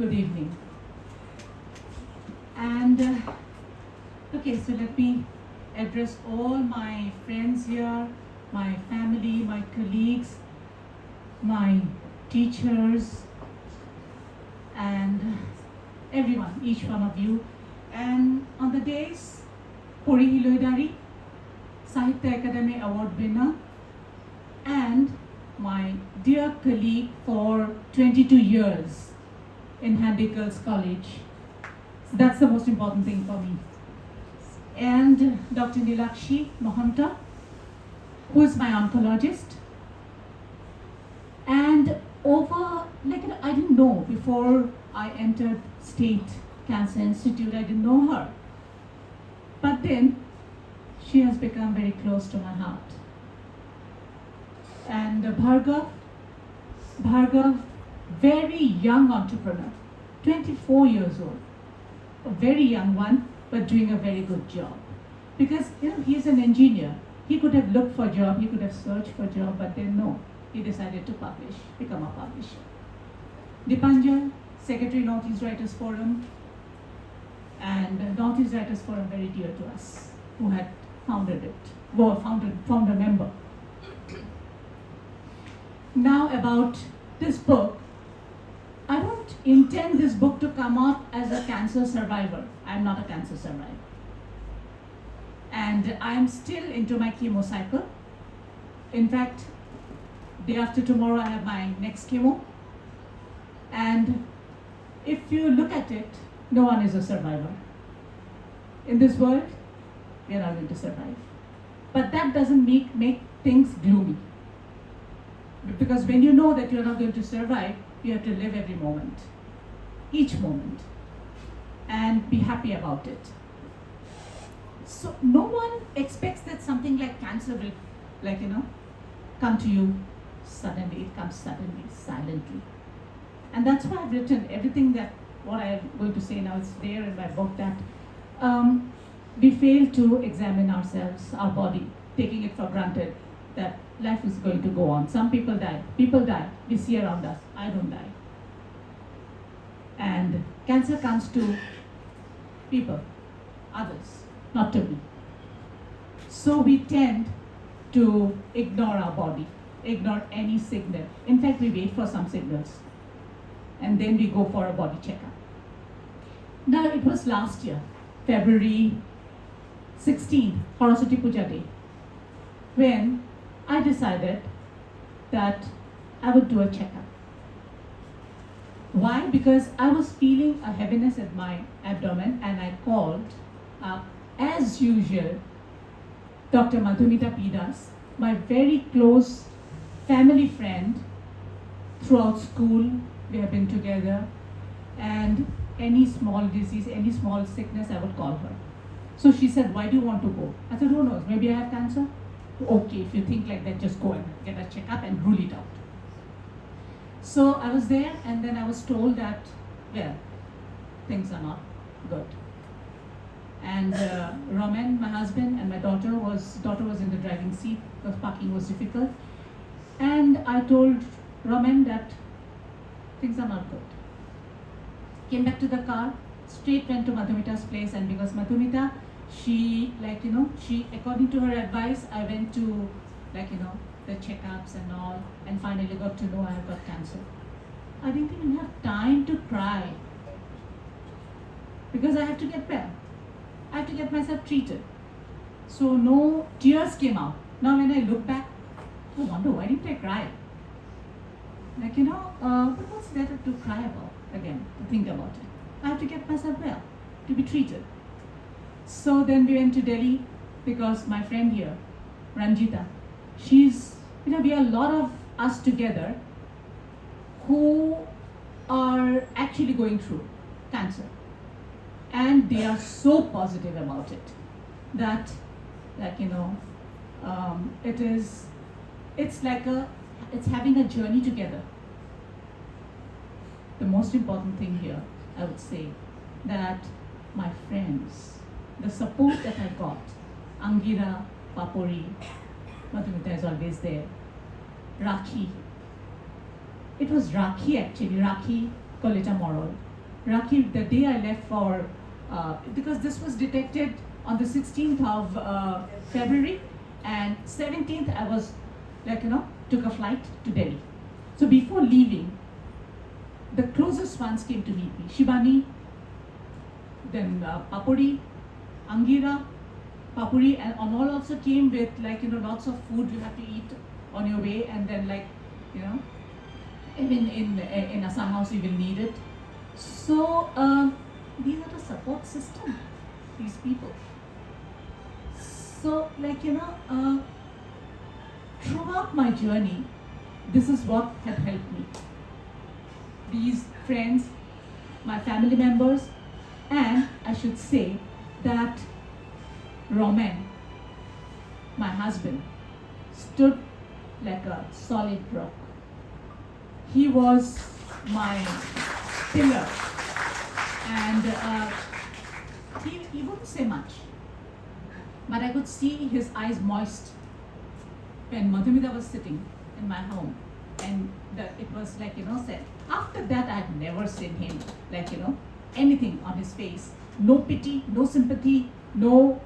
Good evening. And okay, so let me address all my friends here, my family, my colleagues, my teachers, and everyone, each one of you. And on the days, Puri Hiloidari, Sahitya Academy Award winner, and my dear colleague for 22 years in Handicals College. So that's the most important thing for me. And Dr. Nilakshi Mohanta, who is my oncologist. And I didn't know before I entered State Cancer Institute, I didn't know her. But then she has become very close to my heart. And Bhargav, very young entrepreneur, 24 years old, a very young one, but doing a very good job. Because he's an engineer. He could have looked for a job, he could have searched for a job, but then no, he decided to become a publisher. Dipanjan, Secretary Northeast Writers Forum, and Northeast Writers Forum very dear to us, who had founded it, founder member. Now about this book, I don't intend this book to come out as a cancer survivor. I'm not a cancer survivor. And I'm still into my chemo cycle. In fact, day after tomorrow I have my next chemo. And if you look at it, no one is a survivor. In this world, we are not going to survive. But that doesn't make things gloomy. Because when you know that you're not going to survive, you have to live every moment, each moment, and be happy about it. So no one expects that something like cancer will, come to you suddenly. It comes suddenly, silently. And that's why I've written everything that what I'm going to say now is there in my book, that we fail to examine ourselves, our body, taking it for granted that life is going to go on. Some people die. People die. We see around us. I don't die. And cancer comes to people, others, not to me. So we tend to ignore our body, ignore any signal. In fact, we wait for some signals. And then we go for a body checkup. Now, it was last year, February 16th, Saraswati Puja Day, when I decided that I would do a checkup. Why? Because I was feeling a heaviness at my abdomen, and I called up, as usual, Dr. Madhumita Pidas, my very close family friend. Throughout school, we have been together, and any small disease, any small sickness, I would call her. So she said, "Why do you want to go?" I said, "Who knows, maybe I have cancer." "Okay, if you think like that, just go and get a checkup and rule it out." So I was there, and then I was told that, well, things are not good. And Roman, my husband, and my daughter was in the driving seat because parking was difficult. And I told Roman that things are not good. Came back to the car, straight went to Madhumita's place, and because Madhumita, she, according to her advice, I went to, the checkups and all, and finally got to know I have got cancer. I didn't even have time to cry, because I have to get well. I have to get myself treated. So no tears came out. Now when I look back, I wonder, why didn't I cry? But what's there to cry about again, to think about it? I have to get myself well, to be treated. So then we went to Delhi, because my friend here, Ranjita, she's, we are a lot of us together who are actually going through cancer. And they are so positive about it that, it's having a journey together. The most important thing here, I would say, that my friends, the support that I got, Angira, Papuri, Madhumita is always there, Rakhi. It was Rakhi actually, Rakhi Kolita Moral, Rakhi, the day I left for, because this was detected on the 16th of February, and 17th I was, took a flight to Delhi. So before leaving, the closest ones came to meet me. Shibani, then Papuri, Angira, Papuri, and all also came with lots of food you have to eat on your way, and then even in Assam house you will need it. So these are the support system, these people. So throughout my journey, this is what had helped me. These friends, my family members, and I should say that Roman, my husband, stood like a solid rock. He was my pillar, and he wouldn't say much, but I could see his eyes moist when Madhumita was sitting in my home, and it was said. After that, I had never seen him anything on his face. No pity, no sympathy, no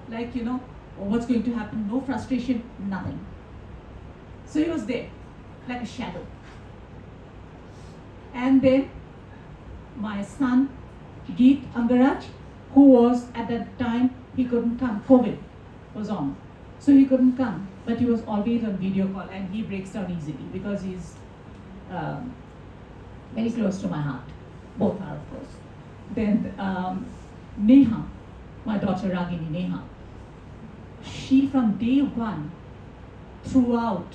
what's going to happen, no frustration, nothing. So he was there, like a shadow. And then my son, Geet Angaraj, who was at that time, he couldn't come, COVID was on. So he couldn't come, but he was always on video call, and he breaks down easily because he's very close to my heart. Both are, of course. Then Neha, my daughter Ragini Neha, she from day one, throughout,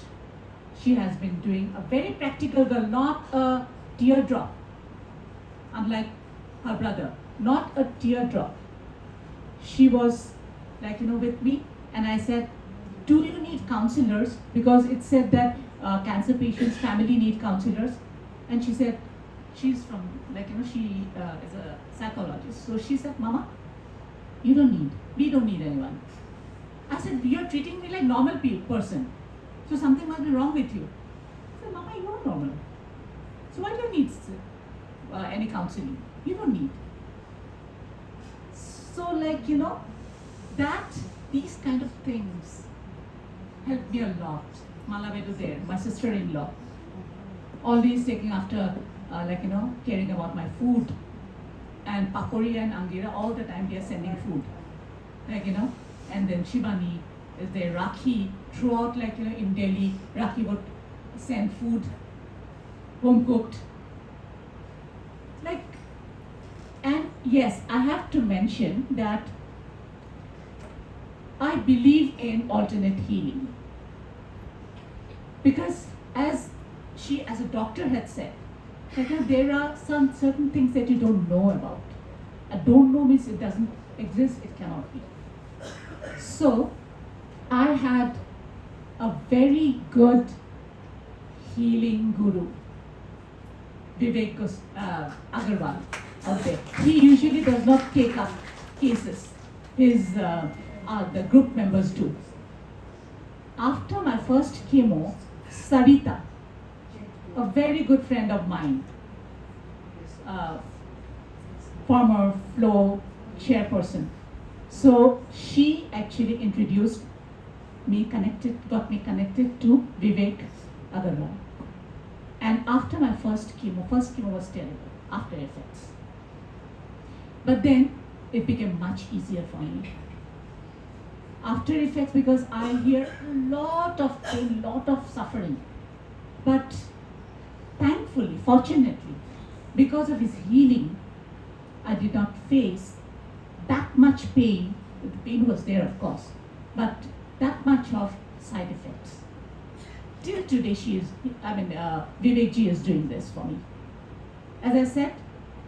she has been doing a very practical girl, not a teardrop, unlike her brother, not a teardrop. She was with me, and I said, do you need counselors? Because it said that cancer patients' family need counselors. And she said, she's from, she is a psychologist. So she said, Mama, we don't need anyone. I said, you're treating me like normal person. So something must be wrong with you. I said, Mama, you're normal. So why do you need any counseling? You don't need. So these kind of things helped me a lot. Malavedu there, my sister-in-law, always taking after, caring about my food. And Pakori and Angira, all the time they are sending food. And then Shivani is there, Rakhi, throughout in Delhi, Rakhi would send food, home cooked. And yes, I have to mention that I believe in alternate healing. Because as a doctor had said, there are some certain things that you don't know about. Don't know means it doesn't exist, it cannot be. So, I had a very good healing guru, Vivek Agarwal, out there. He usually does not take up cases. The group members do. After my first chemo, Sarita, a very good friend of mine, former flow chairperson. So she actually introduced me, got me connected to Vivek Agarwal. And after my first chemo was terrible, after effects. But then it became much easier for me. After effects, because I hear a lot of pain, lot of suffering. But thankfully, fortunately, because of his healing, I did not face that much pain. The pain was there, of course, but that much of side effects. Till today, Vivek ji is doing this for me. As I said,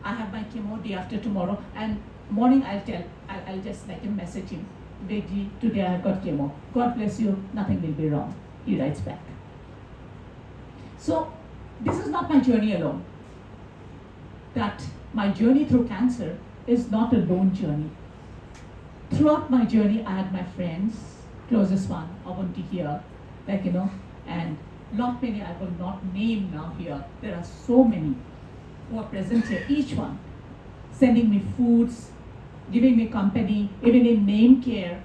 I have my chemo day after tomorrow, and morning I'll just message him, Vivek ji, today I have got chemo. God bless you, nothing will be wrong. He writes back. So, this is not my journey alone. That my journey through cancer is not a lone journey. Throughout my journey, I had my friends, closest one, Avanti here, and lot many I will not name now here. There are so many who are present here, each one. sending me foods, giving me company, even in name care,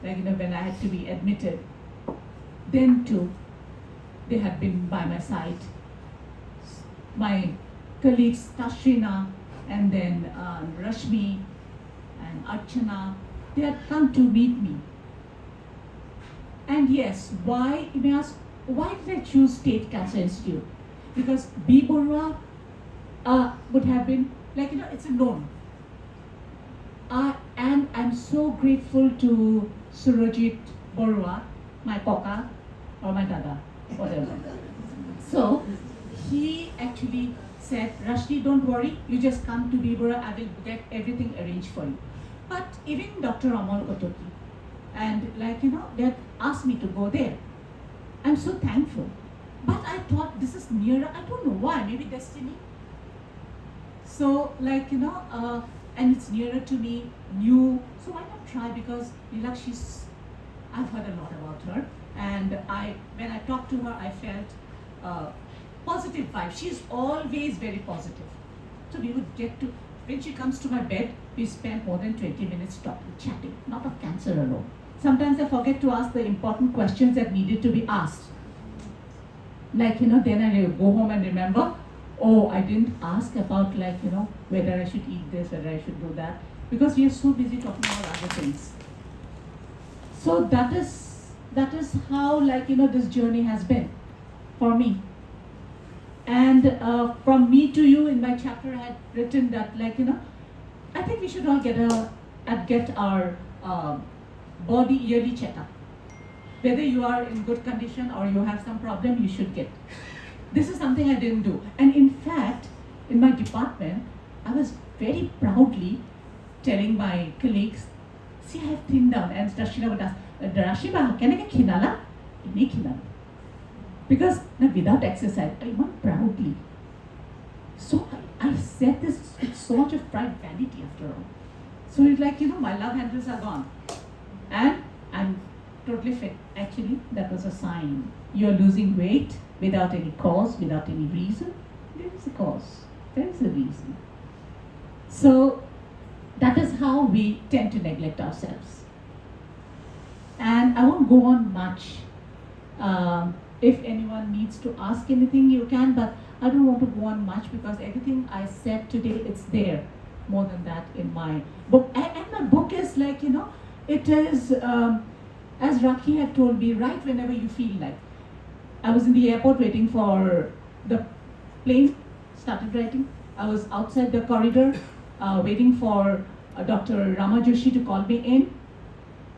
like when I had to be admitted. Then too, they had been by my side. My colleagues Tashrina and then Rashmi and Archana, they had come to meet me. And yes, why, you may ask, why did I choose State Cancer Institute? Because B. Borua would have been, it's a known. And I'm so grateful to Surojit Borua, my Koka, or my Dada, whatever. So, he actually said, Rashni, don't worry, you just come to B. Borua, I will get everything arranged for you. But even Dr. Amal Kotoki, and they had asked me to go there. I'm so thankful. But I thought this is nearer, I don't know why, maybe destiny. So and it's nearer to me, new, so why not try? Because Nilak, I've heard a lot about her. And when I talked to her, I felt positive vibe. She's always very positive. So we would get to, when she comes to my bed, we spend more than 20 minutes talking, chatting, not of cancer alone. Sometimes I forget to ask the important questions that needed to be asked. Then I go home and remember, oh, I didn't ask about whether I should eat this, whether I should do that, because we are so busy talking about other things. So that is how this journey has been for me. And from me to you, in my chapter, I had written that I think we should all get our body yearly checkup. Whether you are in good condition or you have some problem, you should get. This is something I didn't do. And in fact, in my department, I was very proudly telling my colleagues, see, I have thinned down. And Tashina would ask, Darashiba, can I get khinala? Because without exercise, I went proudly. So I said this with so much of pride, vanity after all. So it's my love handles are gone. And I'm totally fit. Actually, that was a sign. You're losing weight without any cause, without any reason. There is a cause. There is a reason. So that is how we tend to neglect ourselves. And I won't go on much. If anyone needs to ask anything, you can, but I don't want to go on much because everything I said today, it's there. More than that in my book. And my book is it is, as Rakhi had told me, write whenever you feel like. I was in the airport waiting for the plane, started writing. I was outside the corridor waiting for Dr. Rama Joshi to call me in.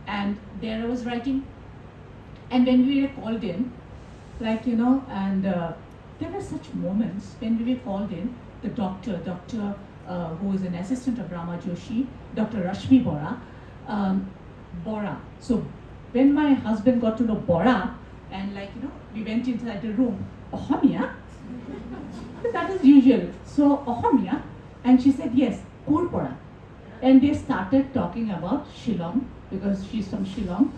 And there I was writing. And when we were called in, and there were such moments when we were called in, the doctor who is an assistant of Rama Joshi, Dr. Rashmi Bora. So when my husband got to know Bora, and we went inside the room, Ohomia? That is usual. So Ohomia, and she said, yes, Kurpora. And they started talking about Shillong, because she's from Shillong.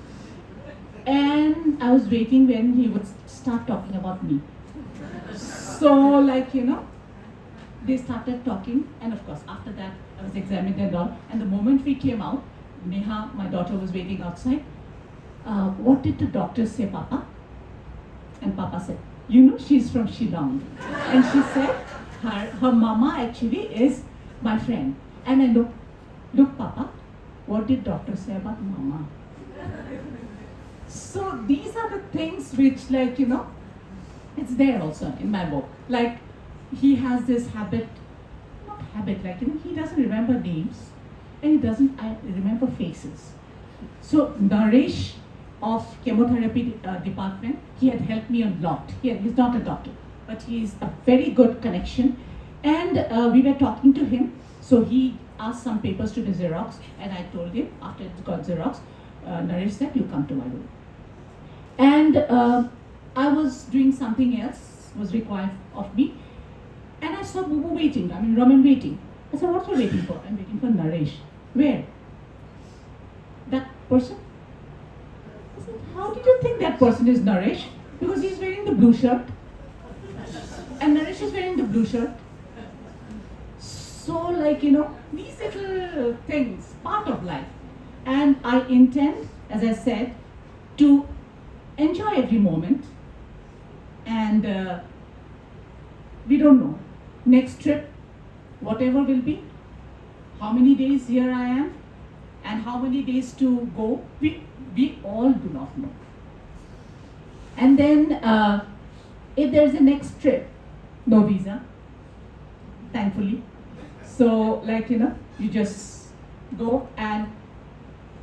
And I was waiting when he would start talking about me. So they started talking, and of course after that I was examined and all. And the moment we came out, Neha, my daughter, was waiting outside. What did the doctor say, Papa? And Papa said, she's from Shillong. And she said, her mama actually is my friend. And I look, Papa, what did doctor say about mama? So these are the things which it's there also in my book. He has this habit, not habit, he doesn't remember names and he doesn't remember faces. So Naresh of chemotherapy department, he had helped me a lot. He's not a doctor, but he's a very good connection. And we were talking to him, so he asked some papers to be Xerox, and I told him after it got Xerox, Naresh said, you come to my room. And I was doing something else, was required of me, and I saw Bubu waiting, Raman waiting. I said, what are you waiting for? I'm waiting for Naresh. Where? That person? I said, how did you think that person is Naresh? Because he's wearing the blue shirt. And Naresh is wearing the blue shirt. so these little things, part of life. And I intend, as I said, to enjoy every moment. And we don't know. Next trip, whatever will be, how many days here I am, and how many days to go, we all do not know. And then, if there's a next trip, no visa, thankfully. So, you just go, and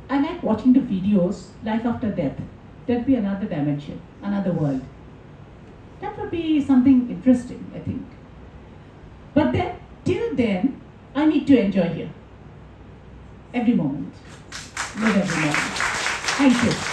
I like watching the videos, life after death. There'll be another dimension, another world. That would be something interesting, I think. But then, till then, I need to enjoy here. Every moment. Live every moment. Thank you.